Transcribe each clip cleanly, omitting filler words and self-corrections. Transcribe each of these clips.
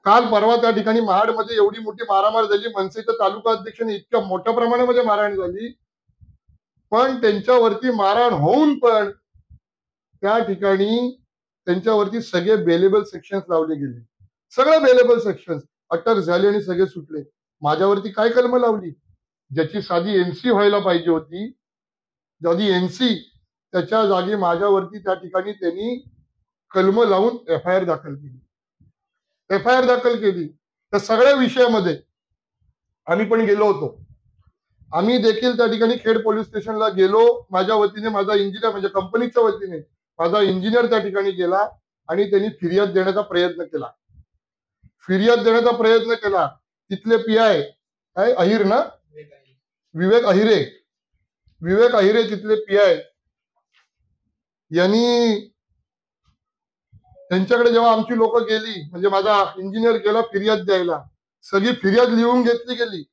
काल परवा त्या ठिकाणी महाडमध्ये एवढी मोठी मारामार झाली, मनसेच्या तालुका अध्यक्षाने इतक्या मोठ्या प्रमाणामध्ये मारहाण झाली, पण त्यांच्यावरती मारहाण होऊन पण त्या ठिकाणी त्यांच्यावरती सगळे बेलेबल सेक्शन्स लावले गेले. सगळे बेलेबल सेक्शन्स अटक झाले आणि सगळे सुटले. माझ्यावरती काय कलम लावली? ज्याची साधी एनसी व्हायला पाहिजे होती, साधी एनसी, त्याच्या जागी माझ्यावरती त्या ठिकाणी त्यांनी कलम लावून एफआयआर दाखल केली. एफआयआर दाखल केली. त्या सगळ्या विषयामध्ये आम्ही पण गेलो होतो. आम्ही देखील त्या ठिकाणी खेड पोलीस स्टेशनला गेलो. माझ्या वतीने, माझा इंजिनियर म्हणजे कंपनीच्या वतीने माझा इंजिनियर त्या ठिकाणी गेला आणि त्यांनी फिर्याद देण्याचा प्रयत्न केला. तिथले पीआय काय अहिर ना, विवेक अहिरे तिथले पीआय यांनी, त्यांच्याकडे जेव्हा आमची लोक गेली, म्हणजे माझा इंजिनियर गेला फिर्याद द्यायला, सगळी फिर्याद लिहून घेतली गेली,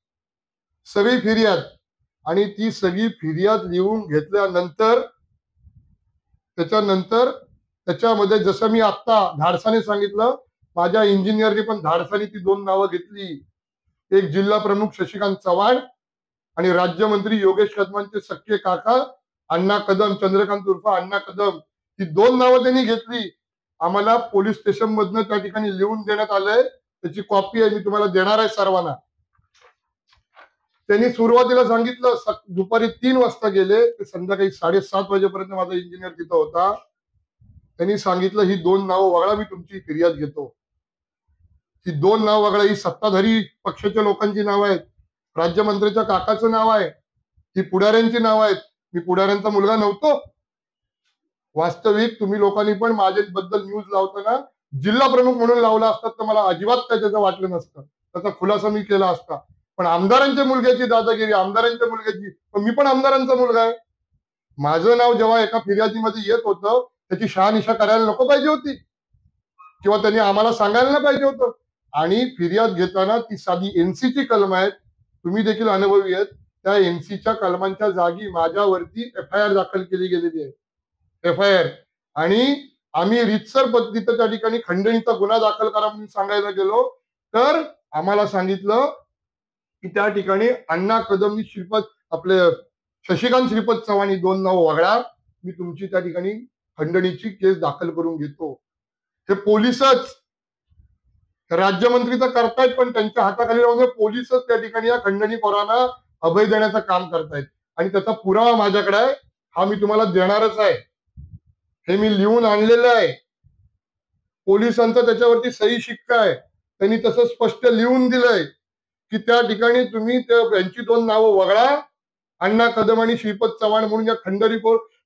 सगळी फिर्याद. आणि ती सगळी फिर्याद लिहून घेतल्यानंतर त्याच्यामध्ये जसं मी आता धाडसाने सांगितलं, माझ्या इंजिनियरने पण धाडसाने ती 2 नावं घेतली. एक जिल्हा प्रमुख शशिकांत चव्हाण आणि राज्यमंत्री योगेश कदमांचे सख्खे काका अण्णा कदम, चंद्रकांत उर्फ अण्णा कदम, ही 2 नावं त्यांनी घेतली. आम्हाला पोलीस स्टेशन मधनं त्या ठिकाणी लिहून देण्यात आलंय. त्याची कॉपी आहे, मी तुम्हाला देणार आहे सर्वांना. त्यांनी सुरुवातीला सांगितलं दुपारी 3 वाजता गेले, ते संध्याकाळी 7:30 वाजेपर्यंत माझा इंजिनियर तिथं होता. त्यांनी सांगितलं ही 2 नावं वगळा, मी तुमची फिर्याद घेतो. ही 2 नाव वगळा, ही सत्ताधारी पक्षाच्या लोकांची नाव आहेत, राज्यमंत्र्याच्या काकाचं नाव आहे, ही पुढाऱ्यांची नाव आहेत. मी पुढाऱ्यांचा मुलगा नव्हतो. वास्तविक तुम्ही लोकांनी पण माझ्याबद्दल न्यूज लावताना जिल्हा प्रमुख म्हणून लावला असतात तर मला अजिबात त्याचं वाटलं नसतं, त्याचा खुलासा मी केला असता. पण आमदारांच्या मुलग्याची दादागिरी, आमदारांच्या मुलग्याची, पण मी पण आमदारांचा मुलगा आहे. माझं नाव जेव्हा एका फिर्यादीमध्ये येत होतं, त्याची शहानिशा करायला नको पाहिजे होती, किंवा त्यांनी आम्हाला सांगायला नाही पाहिजे होतं. आणि फिर्याद घेताना ती साधी एनसीची कलम आहेत, तुम्ही देखील अनुभवी आहेत, त्या एनसीच्या कलमांच्या जागी माझ्यावरती एफआयआर दाखल केली गेलेली आहे. एफआयआर. आणि आम्ही रितसर पद्धतीनं त्या ठिकाणी खंडणीचा गुन्हा दाखल करा म्हणून सांगायला गेलो, तर आम्हाला सांगितलं की त्या ठिकाणी अण्णा कदम, आपले शशिकांत श्रीपद चव्हाण, 2 नाव वगळा, मी तुमची त्या ठिकाणी खंडणीची केस दाखल करून घेतो. हे पोलीसच, राज्यमंत्री तर करतायत, पण त्यांच्या हाताखाली राहून पोलीसच त्या ठिकाणी या खंडणीखोरांना अभय देण्याचं काम करतायत. आणि त्याचा पुरावा माझ्याकडे आहे, हा मी तुम्हाला देणारच आहे. हे मी लिहून आणलेलं आहे. पोलिसांचा त्याच्यावरती सही शिक्का आहे. त्यांनी तसं स्पष्ट लिहून दिलंय की त्या ठिकाणी तुम्ही यांची 2 नावं वगळा, अण्णा कदम आणि श्रीपद चव्हाण म्हणून या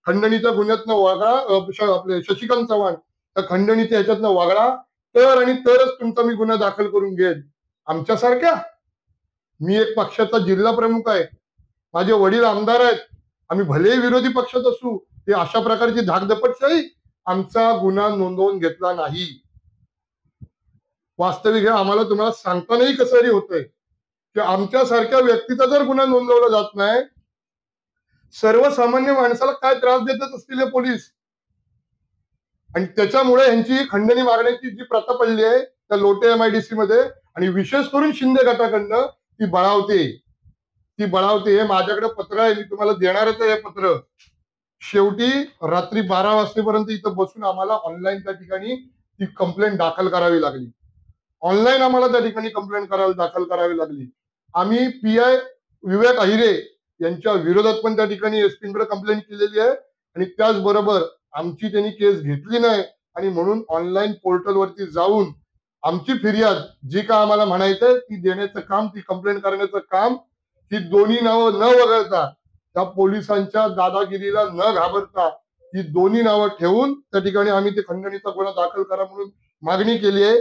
खंडणीच्या गुन्ह्यातनं वगळा, आपले शशिकांत चव्हाण त्या खंडणीच्या ह्याच्यातनं वगळा, तरच तुमचा मी गुन्हा दाखल करून घेईन. आमच्यासारख्या, मी एक पक्षाचा जिल्हा प्रमुख आहे, माझे वडील आमदार आहेत, आम्ही भलेही विरोधी पक्षात असू, ते अशा प्रकारची धाकदपटशाही आमचा गुन्हा नोंदवून घेतला नाही. वास्तविक हे आम्हाला तुम्हाला सांगतानाही कसंही होतंय की आमच्यासारख्या व्यक्तीचा जर गुन्हा नोंदवला जात नाही, सर्वसामान्य माणसाला काय त्रास देतच असतील हे पोलीस. आणि त्याच्यामुळे यांची खंडणी मागण्याची जी प्रथा पडली आहे त्या लोटे MIDC मध्ये, आणि विशेष करून शिंदे गटाकडनं ती बळावते. हे माझ्याकडे पत्र आहे, मी तुम्हाला देणारच आहे हे पत्र. शेवटी रात्री 12 वाजेपर्यंत इथं बसून आम्हाला ऑनलाईन त्या ठिकाणी ती कंप्लेंट दाखल करावी लागली. ऑनलाईन आम्हाला त्या ठिकाणी कंप्लेंट दाखल करावी लागली. आम्ही पीआय विवेक अहिरे यांच्या विरोधात पण त्या ठिकाणी एसपीकडे कंप्लेंट केलेली आहे, आणि त्याचबरोबर आमची त्यांनी केस घेतली नाही, आणि म्हणून ऑनलाईन पोर्टलवरती जाऊन आमची फिर्याद जी का आम्हाला म्हणायचंय ती देण्याचं काम, ती कंप्लेंट करण्याचं काम, ही 2 नावं न वगळता, त्या पोलिसांच्या दादागिरीला न घाबरता, ही 2 नावं ठेवून त्या ठिकाणी आम्ही ते खंडणीचा गुन्हा दाखल करा म्हणून मागणी केली आहे.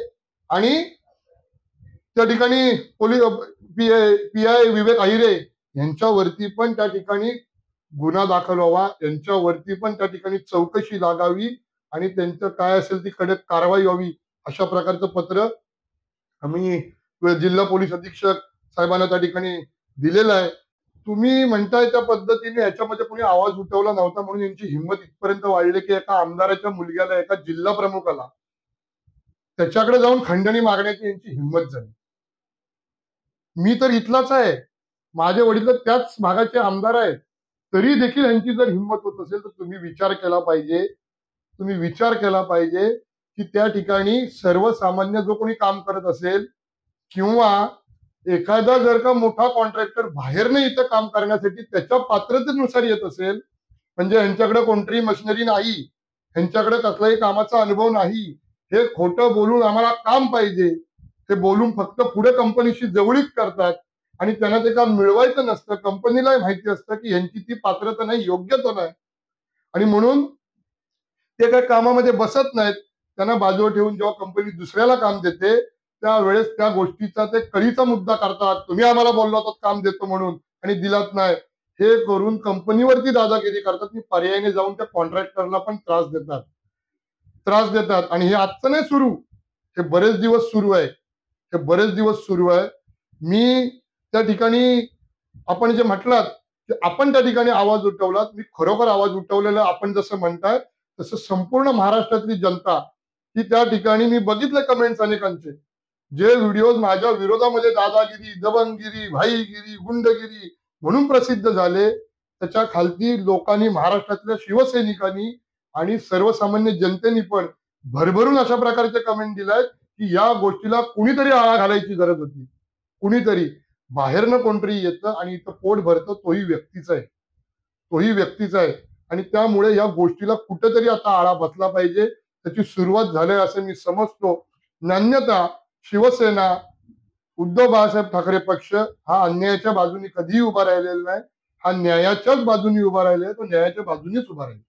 आणि त्या ठिकाणी पीआय विवेक अहिरे यांच्यावरती पण त्या ठिकाणी गुन्हा दाखल व्हावा, यांच्यावरती पण त्या ठिकाणी चौकशी लागावी, आणि त्यांचं काय असेल ती कडक कारवाई व्हावी, अशा प्रकारचं पत्र आम्ही जिल्हा पोलीस अधीक्षक साहेबांना त्या ठिकाणी दिलेलं आहे. तुम्ही म्हणताय त्या पद्धतीने याच्यामध्ये कोणी आवाज उठवला नव्हता, म्हणून यांची हिंमत इथपर्यंत वाढली की एका आमदाराच्या मुलग्याला, एका जिल्हा प्रमुखाला त्याच्याकडे जाऊन खंडणी मागण्याची यांची हिंमत झाली. मी तर इथलाच आहे, माझे वडील तर त्याच भागाचे आमदार आहेत, तरी देखील यांची जर हिंमत होत असेल तर तुम्ही विचार केला पाहिजे. तुम्ही विचार केला पाहिजे की त्या ठिकाणी सर्वसामान्य जो कोणी काम करत असेल किंवा एखादा जर का मोठा कॉन्ट्रॅक्टर बाहेरनं इथं काम करण्यासाठी त्याच्या पात्रतेनुसार येत असेल, म्हणजे यांच्याकडे कोणतीही मशिनरी नाही, यांच्याकडे कसलाही कामाचा अनुभव नाही, हे खोटं बोलून आम्हाला काम पाहिजे, ते बोलून फक्त पुढे कंपनीशी जवळीक करतात आणि त्यांना ते काम मिळवायचं नसतं. कंपनीलाही माहिती असतं की यांची ती पात्रता नाही, योग्यता नाही, आणि म्हणून ते काही कामामध्ये बसत नाहीत. त्यांना बाजूवर ठेवून जेव्हा कंपनी दुसऱ्याला काम देते त्यावेळेस त्या गोष्टीचा ते कळीचा मुद्दा करतात. तुम्ही आम्हाला बोलला होता काम देतो म्हणून आणि दिलात नाही, हे करून कंपनीवरती दादागिरी करतात की पर्यायाने जाऊन त्या कॉन्ट्रॅक्टरला पण त्रास देतात. आणि हे आजचं नाही सुरू, हे बरेच दिवस सुरू आहे, हे बरेच दिवस सुरू आहे. मी त्या ठिकाणी आपण जे म्हटलात की आपण त्या ठिकाणी आवाज उठवलात, मी खरोखर आवाज उठवलेला. आपण जसं म्हणताय तसं संपूर्ण महाराष्ट्रातली जनता की त्या ठिकाणी मी बघितले कमेंट्स अनेकांचे, जे व्हिडिओज माझ्या विरोधामध्ये दादागिरी, दबंगगिरी, भाईगिरी, गुंडगिरी म्हणून प्रसिद्ध झाले, त्याच्या खालती लोकांनी, महाराष्ट्रातल्या शिवसैनिकांनी आणि सर्वसामान्य जनतेने पण भरभरून अशा प्रकारचे कमेंट दिलायत की या गोष्टीला कुणीतरी आळा घालायची गरज होती. कुणीतरी बाहेरनं कोणतरी येतं आणि इथं पोट भरतं, तोही व्यक्तीचा आहे. आणि त्यामुळे या गोष्टीला कुठेतरी आता आळा बसला पाहिजे. त्याची सुरुवात झाली असं मी समजतो. नान्यथा शिवसेना, उद्धव बाळासाहेब ठाकरे पक्ष हा अन्यायाच्या बाजूने कधीही उभा राहिलेला नाही, हा न्यायाच्याच बाजूने उभा राहिलेला आहे, तो न्यायाच्या बाजूनेच उभा राहील.